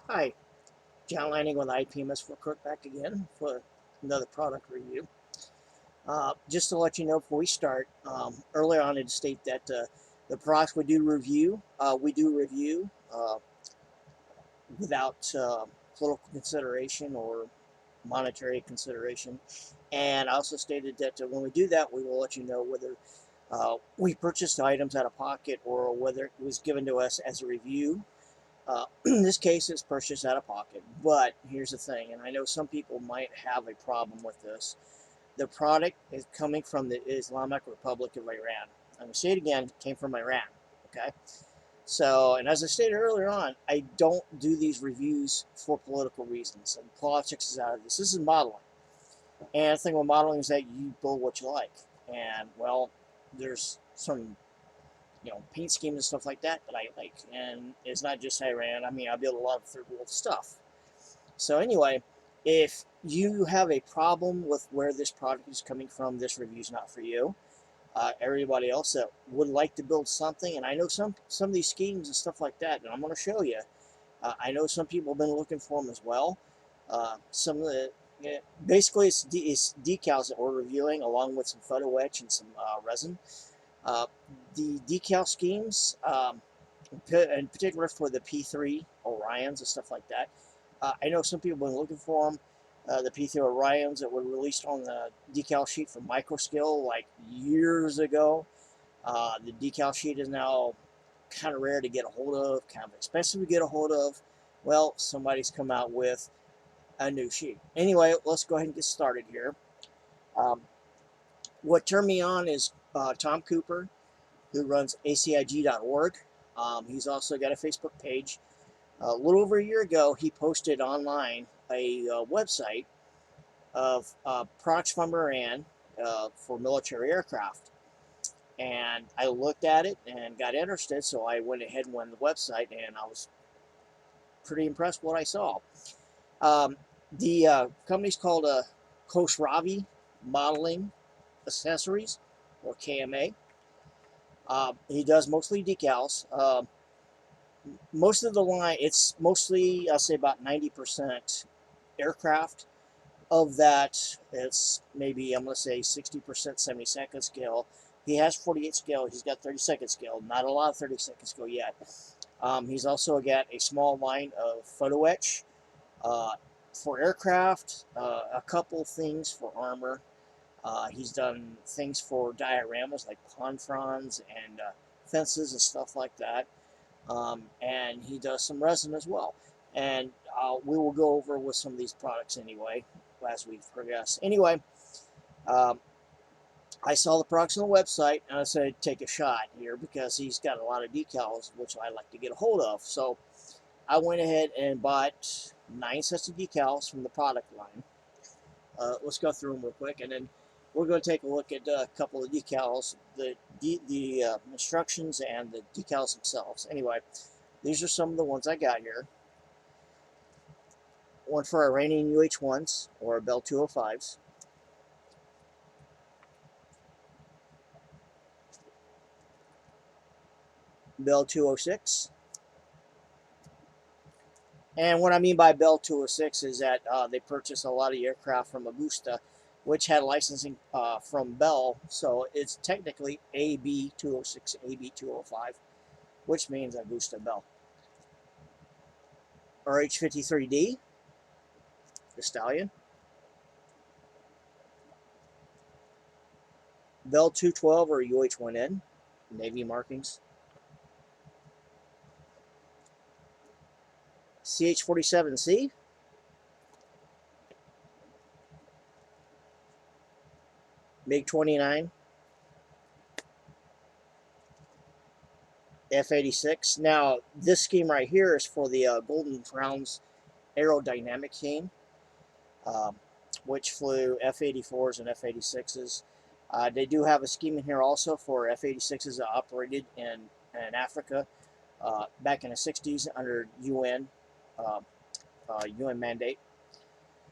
Hi, John Lanning with IPMS Ft Crook back again for another product review. Just to let you know before we start, earlier on I state that the products we do review without political consideration or monetary consideration. And I also stated that when we do that, we will let you know whether we purchased items out of pocket or whether it was given to us as a review. In this case, it's purchased out of pocket. But here's the thing, and I know some people might have a problem with this. The product is coming from the Islamic Republic of Iran. I'm going to say it again, it came from Iran. Okay? So, and as I stated earlier on, I don't do these reviews for political reasons. And politics is out of this. This is modeling. And the thing with modeling is that you build what you like. And, well, there's some paint schemes and stuff like that I like. And it's not just Iran. I mean, I build a lot of third world stuff. So anyway, if you have a problem with where this product is coming from, this review is not for you. Everybody else that would like to build something, and I know some of these schemes and stuff like that, and I'm going to show you. I know some people have been looking for them as well. Some of the basically it's decals that we're reviewing along with some photo etch and some resin. The decal schemes, in particular for the P3 Orions and stuff like that. I know some people have been looking for them. The P3 Orions that were released on the decal sheet from Microscale like years ago. The decal sheet is now kind of rare to get a hold of, kind of expensive to get a hold of. Well, somebody's come out with a new sheet. Anyway, let's go ahead and get started here. Um, what turned me on is Tom Cooper, who runs acig.org. He's also got a Facebook page. A little over a year ago, he posted online a website of products from Iran for military aircraft. And I looked at it and got interested, so I went ahead and went on the website, and I was pretty impressed with what I saw. The company's called Khosravi Modeling Accessories, or KMA. He does mostly decals. Most of the line, it's mostly, I'll say about 90% aircraft. Of that, it's maybe, I'm going to say 60% 72nd scale. He has 48 scale. He's got 32nd scale. Not a lot of 32nd scale yet. He's also got a small line of photo etch for aircraft, a couple things for armor. He's done things for dioramas like pond fronds and fences and stuff like that. And he does some resin as well. And we will go over with some of these products anyway as we progress. Anyway, I saw the products on the website and I said take a shot here because he's got a lot of decals which I like to get a hold of. So I went ahead and bought 9 sets of decals from the product line. Let's go through them real quick, and then we're going to take a look at a couple of decals, the instructions and the decals themselves. Anyway, these are some of the ones I got here. One for Iranian UH-1s or Bell 205s. Bell 206. And what I mean by Bell 206 is that they purchased a lot of aircraft from Augusta, which had licensing from Bell. So it's technically AB 206, AB 205, which means Augusta Bell. RH-53D, the Stallion. Bell 212 or UH-1N, Navy markings. CH-47C. MiG-29. F-86. Now, this scheme right here is for the Golden Rounds aerodynamic scheme, which flew F-84s and F-86s. They do have a scheme in here also for F-86s that operated in Africa back in the 60s under UN mandate.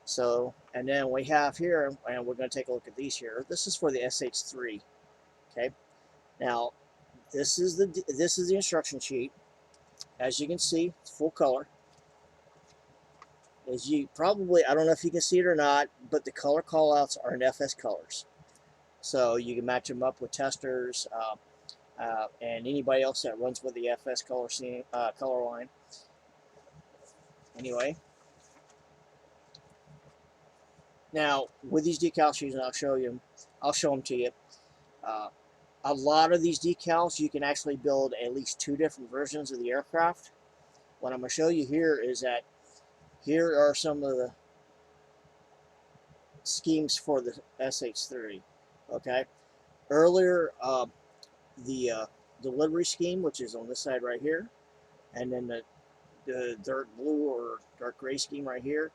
So, and then we have here, and we're going to take a look at these here. This is for the SH-3. Okay. Now, this is the instruction sheet. As you can see, it's full color. is you probably, I don't know if you can see it or not, but the color callouts are in FS colors. So you can match them up with testers and anybody else that runs with the FS color line. Anyway, now with these decal sheets, and I'll show them to you. A lot of these decals, you can actually build at least 2 different versions of the aircraft. What I'm going to show you here is that here are some of the schemes for the SH-30. Okay, earlier the delivery scheme, which is on this side right here, and then the dark blue or dark gray scheme right here,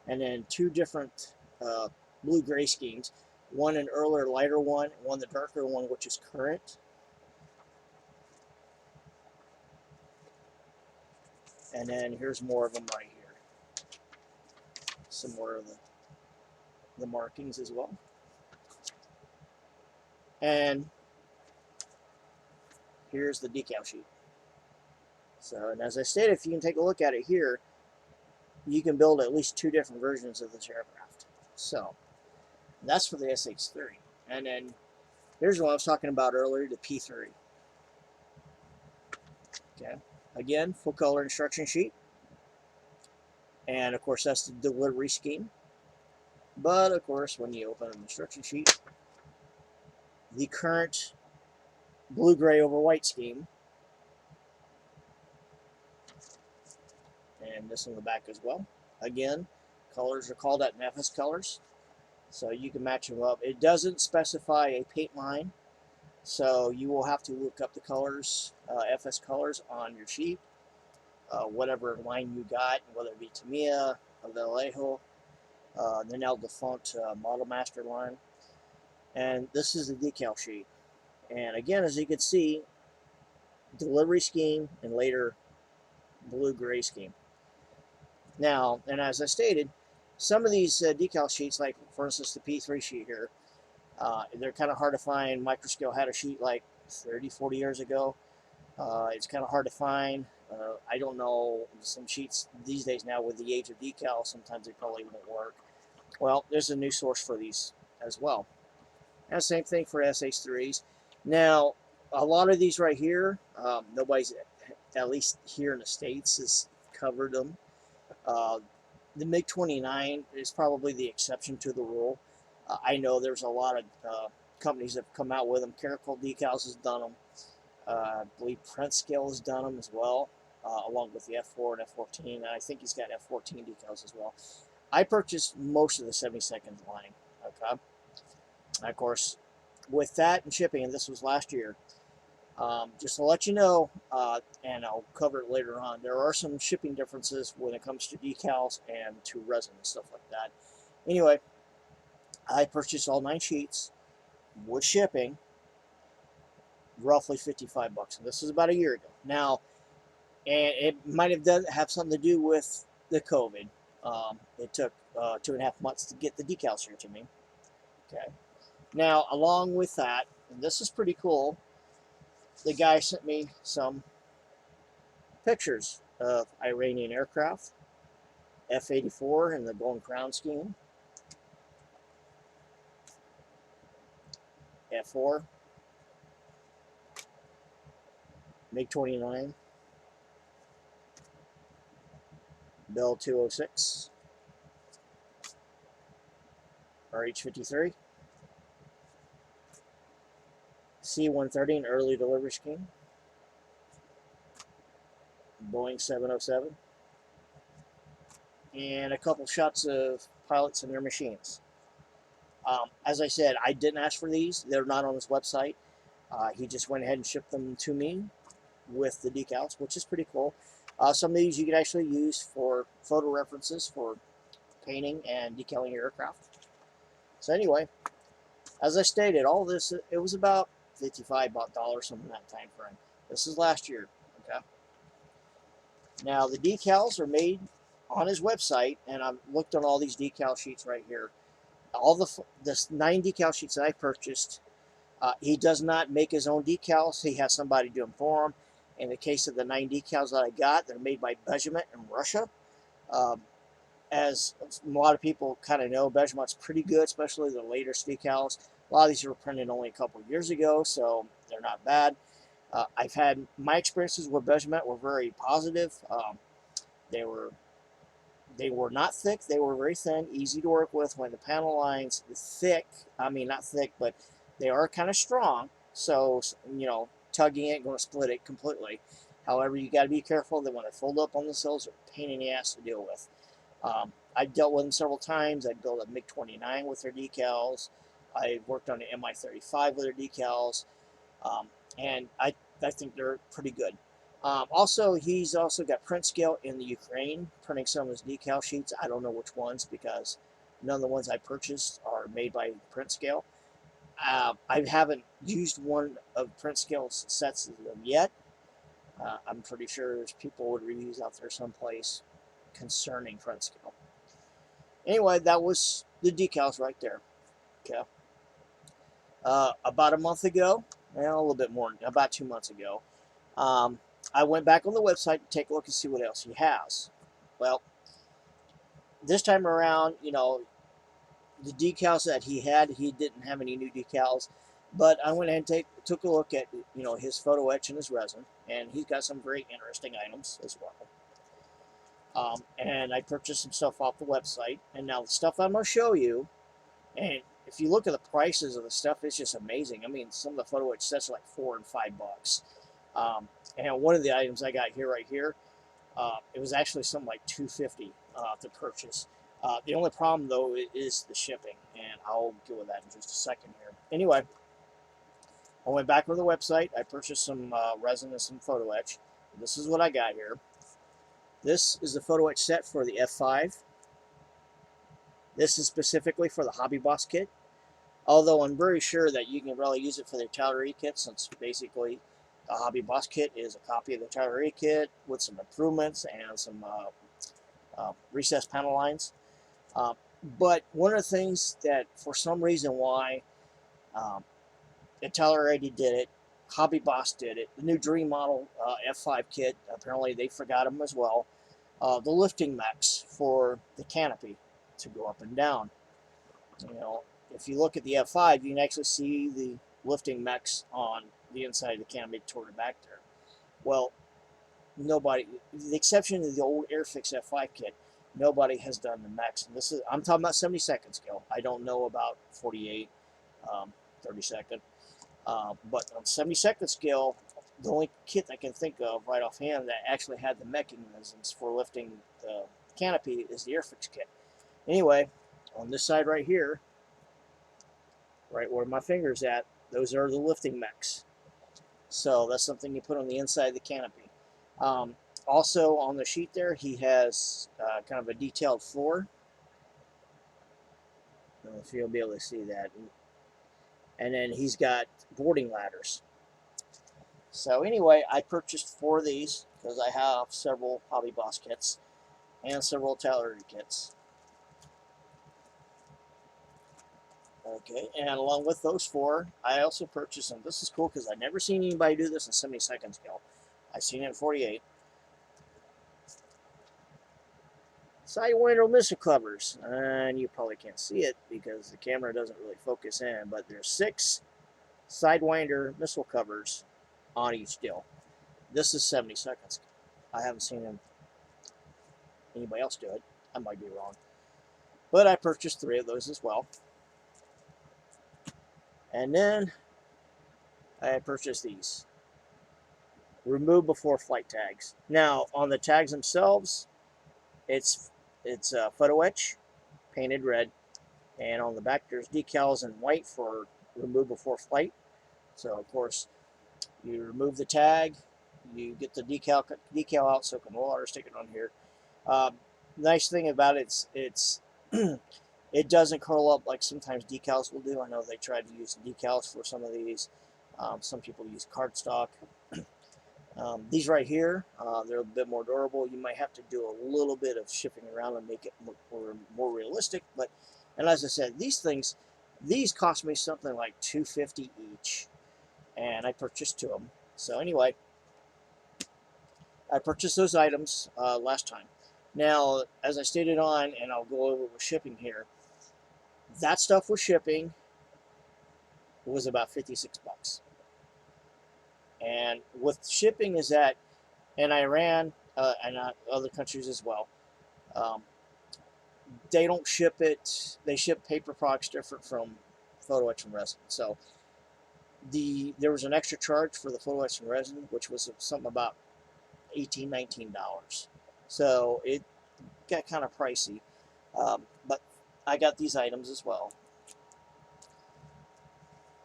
and then 2 different blue-gray schemes. One an earlier lighter one, one the darker one, which is current. And then here's more of them right here. Some more of the markings as well. And here's the decal sheet. So, and as I stated, if you can take a look at it here, you can build at least 2 different versions of this aircraft. So, that's for the SH-30. And then here's what I was talking about earlier, the P-30. Okay, again, full color instruction sheet. And of course, that's the delivery scheme. But of course, when you open an instruction sheet, the current blue-gray over white scheme, and this on the back as well. Again, colors are called out in FS colors, so you can match them up. It doesn't specify a paint line, so you will have to look up the colors, FS colors on your sheet, whatever line you got, whether it be Tamiya, Vallejo, the now defunct Model Master line. And this is the decal sheet. And again, as you can see, delivery scheme and later blue-gray scheme. Now, and as I stated, some of these decal sheets, like for instance the P3 sheet here, they're kind of hard to find. Microscale had a sheet like 30, 40 years ago. It's kind of hard to find. I don't know, some sheets these days now with the age of decal, sometimes they probably won't work. Well, there's a new source for these as well. And the same thing for SH-3s. Now, a lot of these right here, nobody's, at least here in the States, has covered them. The MiG-29 is probably the exception to the rule. I know there's a lot of companies that have come out with them. Caracal Decals has done them. I believe Print Scale has done them as well, along with the F4 and F14. And I think he's got F14 decals as well. I purchased most of the 72nd line. Okay. And of course, with that and shipping, and this was last year, just to let you know, and I'll cover it later on, there are some shipping differences when it comes to decals and to resin and stuff like that. Anyway, I purchased all 9 sheets with shipping, roughly $55. And this was about a year ago. Now, and it might have something to do with the COVID. It took 2.5 months to get the decals here to me. Okay. Now, along with that, and this is pretty cool, the guy sent me some pictures of Iranian aircraft, F-84 in the Golden Crown scheme, F-4, MiG-29, Bell 206, RH-53, C-130 in early delivery scheme, Boeing 707, and a couple shots of pilots and their machines. As I said, I didn't ask for these. They're not on his website. He just went ahead and shipped them to me with the decals, which is pretty cool. Some of these you can actually use for photo references for painting and decaling your aircraft. So anyway, as I stated, all this, it was about $55 something in that time frame. This is last year. Okay. Now the decals are made on his website, and I've looked on all these decal sheets right here. All the 9 decal sheets that I purchased, he does not make his own decals. He has somebody do them for him. In the case of the 9 decals that I got, they're made by Benjamin in Russia. as a lot of people kind of know, Begemont's pretty good, especially the later decals. A lot of these were printed only a couple years ago, so they're not bad. I've had my experiences with Begement were very positive. They were they were not thick. They were very thin, easy to work with. When the panel lines thick, I mean not thick, but they are kind of strong. So tugging it going to split it completely. However, you got to be careful that when they fold up on the sills, they're a pain in the ass to deal with. I've dealt with them several times. I built a MiG-29 with their decals. I worked on an Mi-35 with their decals, and I think they're pretty good. Also, he's also got print scale in the Ukraine, printing some of his decal sheets. I don't know which ones because none of the ones I purchased are made by print scale. I haven't used one of print scale sets of them yet. I'm pretty sure there's people with reviews out there someplace concerning print scale. Anyway, that was the decals right there. Okay. About a month ago, well, a little bit more, about 2 months ago, I went back on the website to take a look and see what else he has. Well, this time around, the decals that he had, he didn't have any new decals, but I went ahead and took a look at, his photo etch and his resin, and he's got some very interesting items as well. And I purchased some stuff off the website, and now the stuff I'm going to show you, and if you look at the prices of the stuff, it's just amazing. I mean, some of the photo etch sets are like $4 and $5. And one of the items I got here right here, it was actually something like $250 to purchase. The only problem though is the shipping, and I'll deal with that in just a second here. Anyway, I went back to the website. I purchased some resin and some photo etch. This is what I got here. This is the photo etch set for the F5. This is specifically for the Hobby Boss kit. Although I'm very sure that you can really use it for the artillery kit, since basically the Hobby Boss kit is a copy of the artillery kit with some improvements and some recessed panel lines. But one of the things that, for some reason, why Artillery did it, Hobby Boss did it, the new Dream Model F5 kit, apparently they forgot them as well. The lifting mechs for the canopy to go up and down. If you look at the F5, you can actually see the lifting mechs on the inside of the canopy toward the back there. Well, nobody, with the exception of the old Airfix F5 kit, nobody has done the mechs. And I'm talking about 72nd scale. I don't know about 48, 32nd. But on 72nd scale, the only kit I can think of right offhand that actually had the mechanisms for lifting the canopy is the Airfix kit. Anyway, on this side right here, right where my finger's at, those are the lifting mechs. So that's something you put on the inside of the canopy. Also on the sheet there, he has kind of a detailed floor. I don't know if you'll be able to see that. And then he's got boarding ladders. So anyway, I purchased 4 of these because I have several Hobby Boss kits and several artillery kits. Okay, and along with those 4, I also purchased them. This is cool because I've never seen anybody do this in 72nd scale. I've seen it in 48. Sidewinder missile covers, and you probably can't see it because the camera doesn't really focus in, but there's 6 Sidewinder missile covers on each deal. This is 72nd scale. I haven't seen anybody else do it. I might be wrong. But I purchased 3 of those as well. And then I purchased these. Remove before flight tags. Now, on the tags themselves, it's photo etch, painted red. And on the back, there's decals in white for remove before flight. So, of course, you remove the tag, you get the decal out so it can no longer stick it on here. Nice thing about it, it doesn't curl up like sometimes decals will do. I know they tried to use decals for some of these. Some people use cardstock. These right here, they're a bit more durable. You might have to do a little bit of shifting around and make it look more realistic. And as I said, these cost me something like $250 each, and I purchased 2 of them. So anyway, I purchased those items last time. Now, as I stated on, and I'll go over with shipping here, that stuff with shipping was about 56 bucks. And with shipping is that in Iran and other countries as well, um, they don't ship it. They ship paper products different from photo etch and resin. So there was an extra charge for the photo etch and resin, which was something about $18, $19. So it got kind of pricey. But I got these items as well.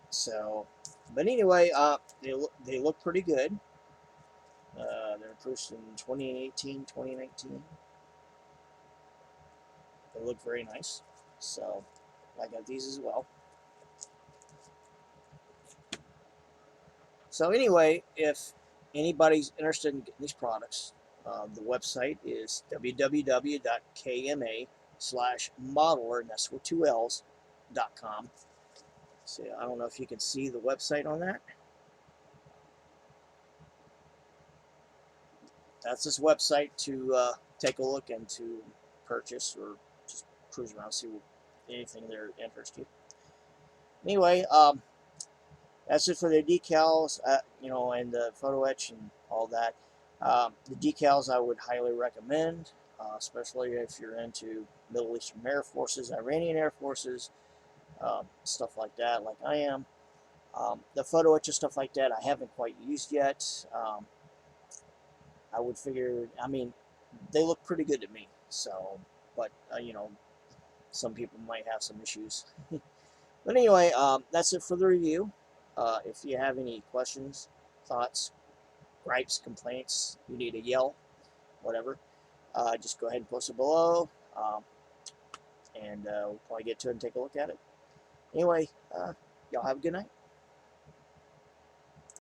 So, but anyway, they look pretty good. They're produced in 2018, 2019. They look very nice. So I got these as well. So anyway, if anybody's interested in getting these products, the website is www.kma/modeler, and that's with 2 L's.com. So I don't know if you can see the website on that. That's this website to take a look and to purchase or just cruise around, see anything there interests you. Anyway, that's it for the decals, and the photo etch and all that. The decals I would highly recommend, especially if you're into Middle Eastern Air Forces, Iranian Air Forces, stuff like that, like I am. The photo etch and stuff like that I haven't quite used yet. I would figure, I mean, they look pretty good to me. So, but some people might have some issues. But anyway, that's it for the review. If you have any questions, thoughts, gripes, complaints, you need to yell, whatever, just go ahead and post it below, and we'll probably get to it and take a look at it. Anyway, y'all have a good night.